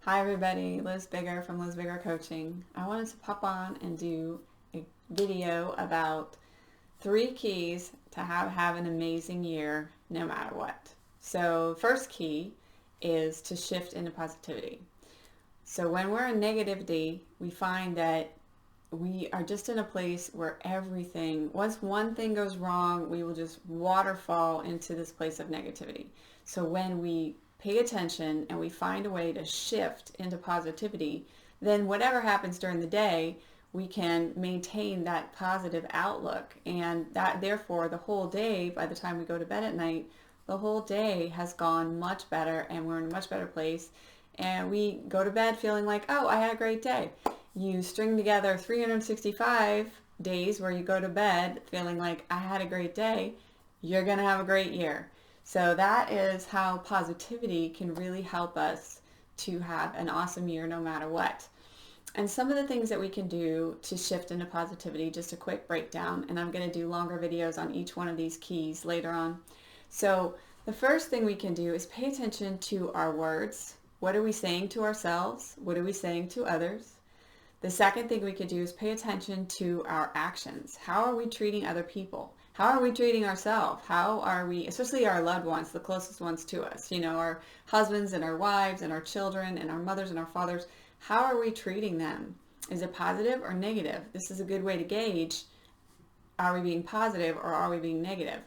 Hi everybody, Liz Bigger from Liz Bigger Coaching. I wanted to pop on and do a video about 3 keys to have an amazing year no matter what. So first key is to shift into positivity. So when we're in negativity, we find that we are just in a place where once one thing goes wrong, we will just waterfall into this place of negativity. So when we pay attention and we find a way to shift into positivity, then whatever happens during the day, we can maintain that positive outlook. And that therefore the whole day, by the time we go to bed at night, the whole day has gone much better and we're in a much better place. And we go to bed feeling like, oh, I had a great day. You string together 365 days where you go to bed feeling like I had a great day, you're going to have a great year. So that is how positivity can really help us to have an awesome year no matter what. And some of the things that we can do to shift into positivity, just a quick breakdown, and I'm going to do longer videos on each one of these keys later on. So the first thing we can do is pay attention to our words. What are we saying to ourselves? What are we saying to others? The second thing we could do is pay attention to our actions. How are we treating other people? How are we treating ourselves? How are we, especially our loved ones, the closest ones to us, our husbands and our wives and our children and our mothers and our fathers, how are we treating them? Is it positive or negative? This is a good way to gauge, are we being positive or are we being negative?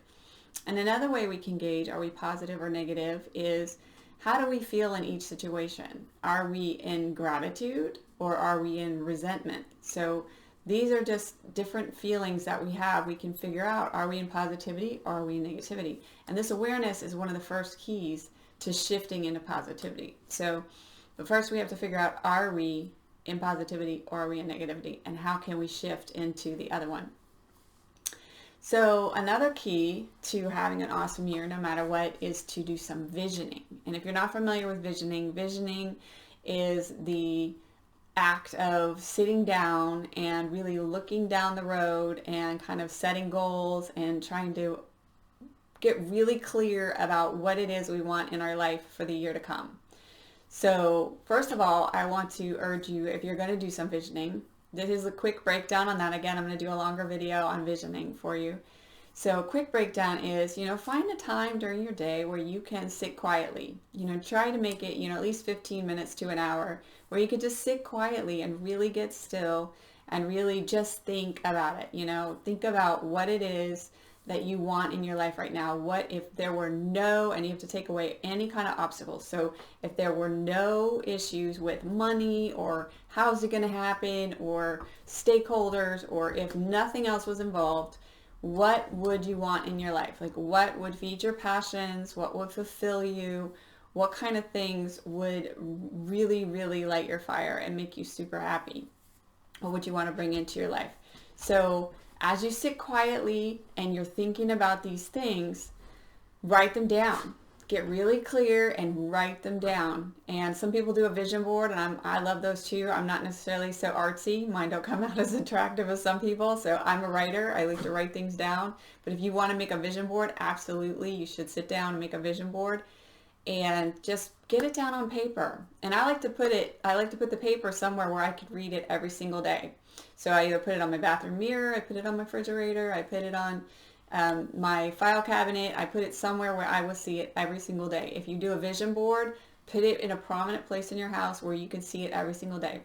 And another way we can gauge, are we positive or negative, is how do we feel in each situation? Are we in gratitude or are we in resentment? So these are just different feelings that we have. We can figure out, are we in positivity or are we in negativity? And this awareness is one of the first keys to shifting into positivity. So, but first we have to figure out, are we in positivity or are we in negativity? And how can we shift into the other one? So another key to having an awesome year, no matter what, is to do some visioning. And if you're not familiar with visioning is the act of sitting down and really looking down the road and kind of setting goals and trying to get really clear about what it is we want in our life for the year to come. So first of all, I want to urge you, if you're going to do some visioning, this is a quick breakdown on that. Again, I'm going to do a longer video on visioning for you. So a quick breakdown is, find a time during your day where you can sit quietly. Try to make it, at least 15 minutes to an hour where you could just sit quietly and really get still and really just think about it. Think about what it is that you want in your life right now. What if there were and you have to take away any kind of obstacles. So if there were no issues with money or how's it going to happen or stakeholders, or if nothing else was involved, what would you want in your life? Like, what would feed your passions? What would fulfill you? What kind of things would really, really light your fire and make you super happy? What would you want to bring into your life? So as you sit quietly and you're thinking about these things, write them down. Get really clear and write them down. And some people do a vision board, and I love those too. I'm not necessarily so artsy. Mine don't come out as attractive as some people. So I'm a writer. I like to write things down. But if you want to make a vision board, absolutely, you should sit down and make a vision board and just get it down on paper. And I like to put the paper somewhere where I could read it every single day. So I either put it on my bathroom mirror, I put it on my refrigerator, I put it on my file cabinet, I put it somewhere where I will see it every single day. If you do a vision board, put it in a prominent place in your house where you can see it every single day.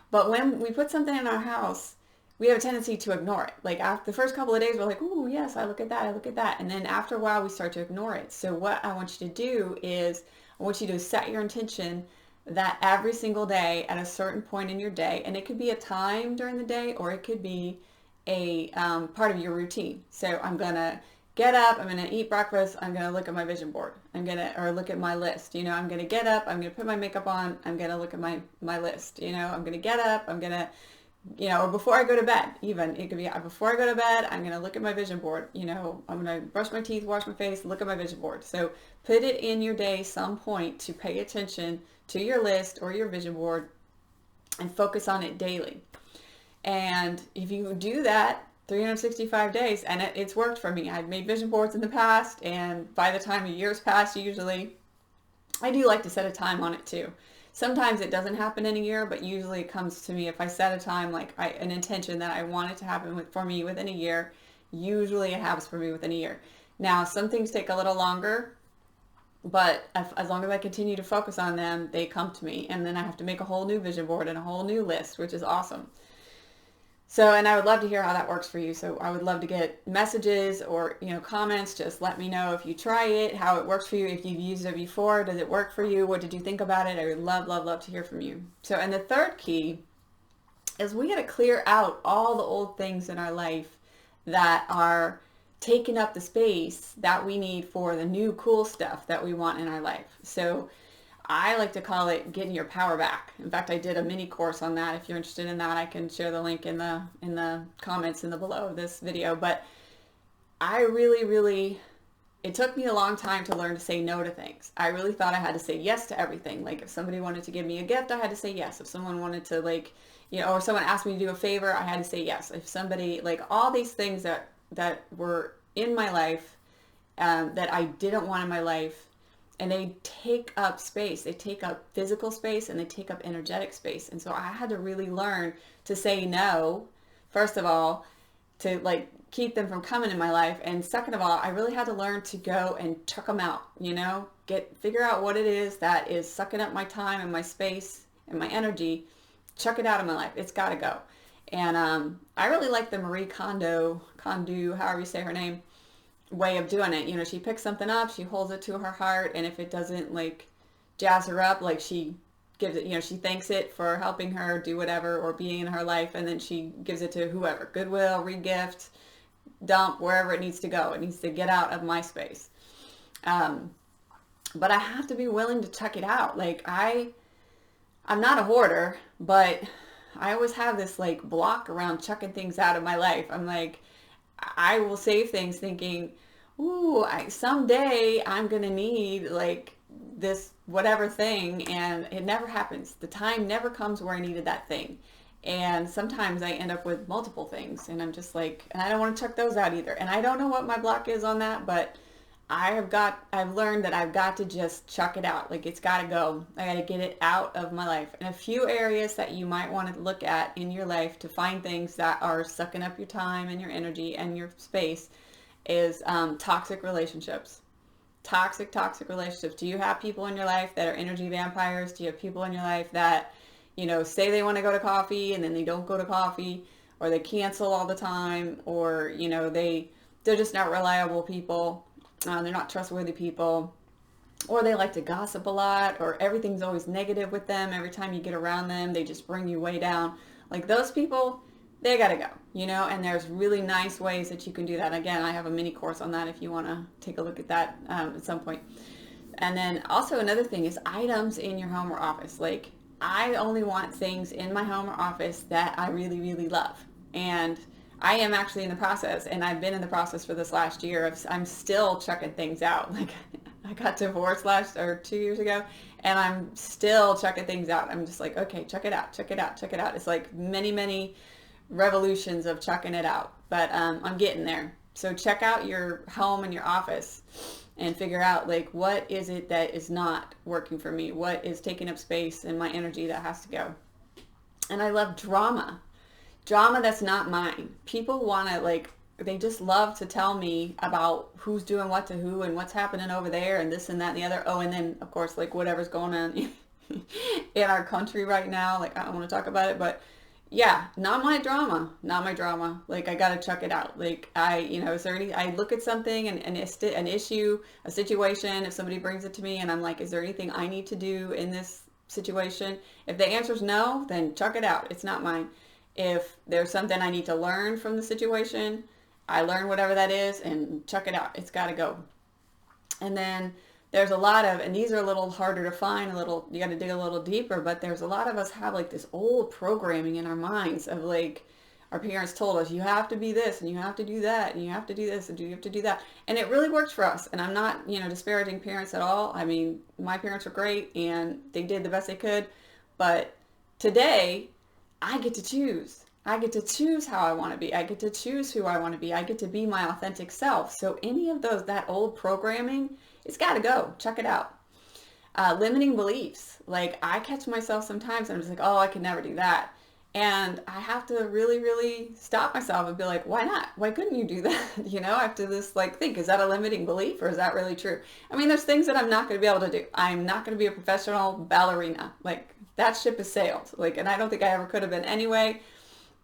But when we put something in our house, we have a tendency to ignore it. Like after the first couple of days, we're like, "Ooh, yes, I look at that, I look at that." And then after a while, we start to ignore it. So what I want you to do is, I want you to set your intention that every single day at a certain point in your day, and it could be a time during the day or it could be a part of your routine. So I'm going to get up, I'm going to eat breakfast, I'm going to look at my vision board. Or look at my list. I'm going to get up, I'm going to put my makeup on, I'm going to look at my list. I'm going to get up, I'm going to or before I go to bed, even. It could be before I go to bed, I'm going to look at my vision board. I'm going to brush my teeth, wash my face, look at my vision board. So put it in your day some point to pay attention to your list or your vision board and focus on it daily. And if you do that 365 days, and it's worked for me. I've made vision boards in the past, and by the time a year's passed, usually, I do like to set a time on it too. Sometimes it doesn't happen in a year, but usually it comes to me if I set a time, like an intention that I want it to happen for me within a year. Usually it happens for me within a year. Now, some things take a little longer, but as long as I continue to focus on them, they come to me. And then I have to make a whole new vision board and a whole new list, which is awesome. So, and I would love to hear how that works for you. So I would love to get messages or, comments. Just let me know if you try it, how it works for you. If you've used it before, does it work for you? What did you think about it? I would love, love, love to hear from you. So, and the third key is we got to clear out all the old things in our life that are taking up the space that we need for the new cool stuff that we want in our life. So I like to call it getting your power back. In fact, I did a mini course on that. If you're interested in that, I can share the link in the comments in the below of this video. But I really, it took me a long time to learn to say no to things. I really thought I had to say yes to everything. Like if somebody wanted to give me a gift, I had to say yes. If someone wanted to or someone asked me to do a favor, I had to say yes. If somebody, all these things that were in my life that I didn't want in my life, and they take up space. They take up physical space and they take up energetic space. And so I had to really learn to say no, first of all, to keep them from coming in my life. And second of all, I really had to learn to go and chuck them out, figure out what it is that is sucking up my time and my space and my energy, chuck it out of my life. It's got to go. And I really like the Marie Kondo, however you say her name, way of doing it. She picks something up, she holds it to her heart, and if it doesn't jazz her up, she gives it, she thanks it for helping her do whatever or being in her life, and then she gives it to whoever, Goodwill, regift, dump, wherever it needs to go. It needs to get out of my space. But I have to be willing to check it out. I'm not a hoarder, but I always have this block around chucking things out of my life. I'm I will save things thinking, ooh, someday I'm going to need this whatever thing, and it never happens. The time never comes where I needed that thing. And sometimes I end up with multiple things, and I'm just and I don't want to chuck those out either. And I don't know what my block is on that, but I've learned that I've got to just chuck it out. It's got to go. I got to get it out of my life. And a few areas that you might want to look at in your life to find things that are sucking up your time and your energy and your space is toxic relationships. Toxic relationships. Do you have people in your life that are energy vampires? Do you have people in your life that, say they want to go to coffee and then they don't go to coffee, or they cancel all the time, or, they're just not reliable people. They're not trustworthy people, or they like to gossip a lot, or everything's always negative with them. Every time you get around them, they just bring you way down. Those people, they got to go, and there's really nice ways that you can do that. Again, I have a mini course on that if you want to take a look at that at some point. And then also another thing is items in your home or office. I only want things in my home or office that I really, really love. And I am actually in the process, and I've been in the process for this last year. I'm still chucking things out. I got divorced 2 years ago, and I'm still chucking things out. I'm just okay, check it out. It's many, many revolutions of chucking it out, but I'm getting there. So check out your home and your office and figure out what is it that is not working for me? What is taking up space and my energy that has to go? And I love drama that's not mine. People want to they just love to tell me about who's doing what to who and what's happening over there and this and that and the other. Oh, and then of course whatever's going on in our country right now. I don't want to talk about it, but yeah, not my drama. I gotta chuck it out. Is there any? I look at something and an issue, a situation. If somebody brings it to me and I'm is there anything I need to do in this situation? If the answer is no, then chuck it out. It's not mine. If there's something I need to learn from the situation, I learn whatever that is and chuck it out. It's got to go. And then there's a lot of, and these are a little harder to find, you got to dig a little deeper, but there's a lot of us have this old programming in our minds of our parents told us, you have to be this and you have to do that and you have to do this and you have to do that. And it really works for us. And I'm not, disparaging parents at all. I mean, my parents were great and they did the best they could. But today, I get to choose. I get to choose how I want to be. I get to choose who I want to be. I get to be my authentic self. So any of that old programming, it's got to go. Check it out. Limiting beliefs. Like I catch myself sometimes, I'm just like, oh, I could never do that. And I have to really, really stop myself and be like, why not? Why couldn't you do that? I have to just like think, is that a limiting belief or is that really true? I mean, there's things that I'm not going to be able to do. I'm not going to be a professional ballerina. Like that ship has sailed. Like, and I don't think I ever could have been anyway.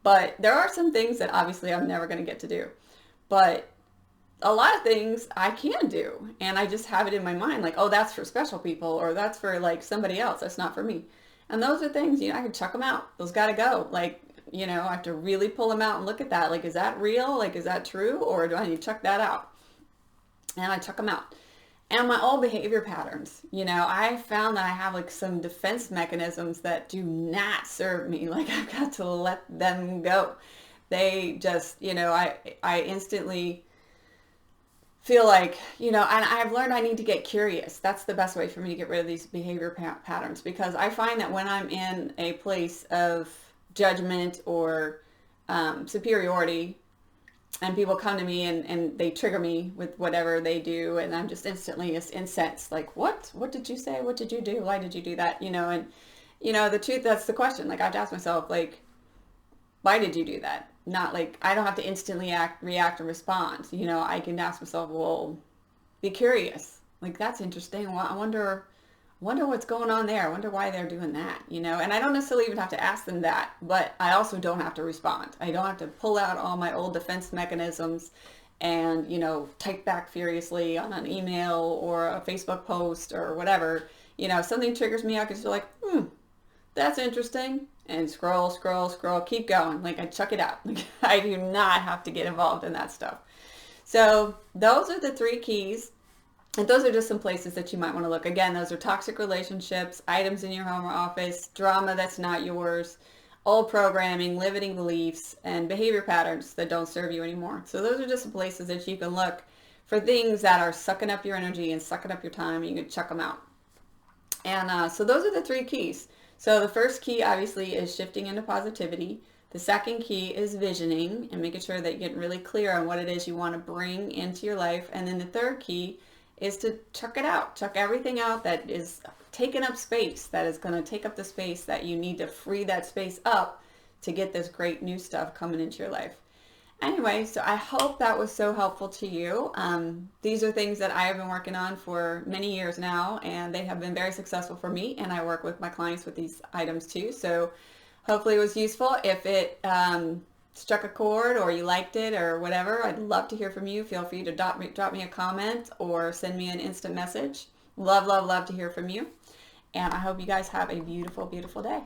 But there are some things that obviously I'm never going to get to do. But a lot of things I can do. And I just have it in my mind like, oh, that's for special people or that's for like somebody else. That's not for me. And those are things, I can chuck them out. Those got to go. Like, I have to really pull them out and look at that. Like, is that real? Like, is that true? Or do I need to chuck that out? And I chuck them out. And my old behavior patterns, I found that I have like some defense mechanisms that do not serve me. Like I've got to let them go. They just, I instantly feel like, and I've learned I need to get curious. That's the best way for me to get rid of these behavior patterns, because I find that when I'm in a place of judgment or superiority, and people come to me and they trigger me with whatever they do, and I'm just instantly just incensed. Like, what did you say? What did you do? Why did you do that? And the truth, that's the question. Like I have to ask myself, like, why did you do that? Not like, I don't have to instantly react and respond. I can ask myself, well, be curious. Like, that's interesting. Well, I wonder what's going on there. I wonder why they're doing that, And I don't necessarily even have to ask them that, but I also don't have to respond. I don't have to pull out all my old defense mechanisms and, type back furiously on an email or a Facebook post or whatever. Something triggers me, I can just be like, that's interesting. And scroll, keep going. Like I chuck it out. Like I do not have to get involved in that stuff. So those are the 3 keys. And those are just some places that you might want to look. Again, those are toxic relationships, items in your home or office, drama that's not yours, old programming, limiting beliefs, and behavior patterns that don't serve you anymore. So those are just some places that you can look for things that are sucking up your energy and sucking up your time, and you can chuck them out. And so those are the 3 keys. So the first key obviously is shifting into positivity. The second key is visioning and making sure that you get really clear on what it is you want to bring into your life. And then the third key is to chuck it out. Chuck everything out that is taking up space, that is going to take up the space that you need to free that space up to get this great new stuff coming into your life. Anyway, so I hope that was so helpful to you. These are things that I have been working on for many years now, and they have been very successful for me, and I work with my clients with these items too. So hopefully it was useful. If it struck a chord or you liked it or whatever, I'd love to hear from you. Feel free to drop me a comment or send me an instant message. Love to hear from you. And I hope you guys have a beautiful, beautiful day.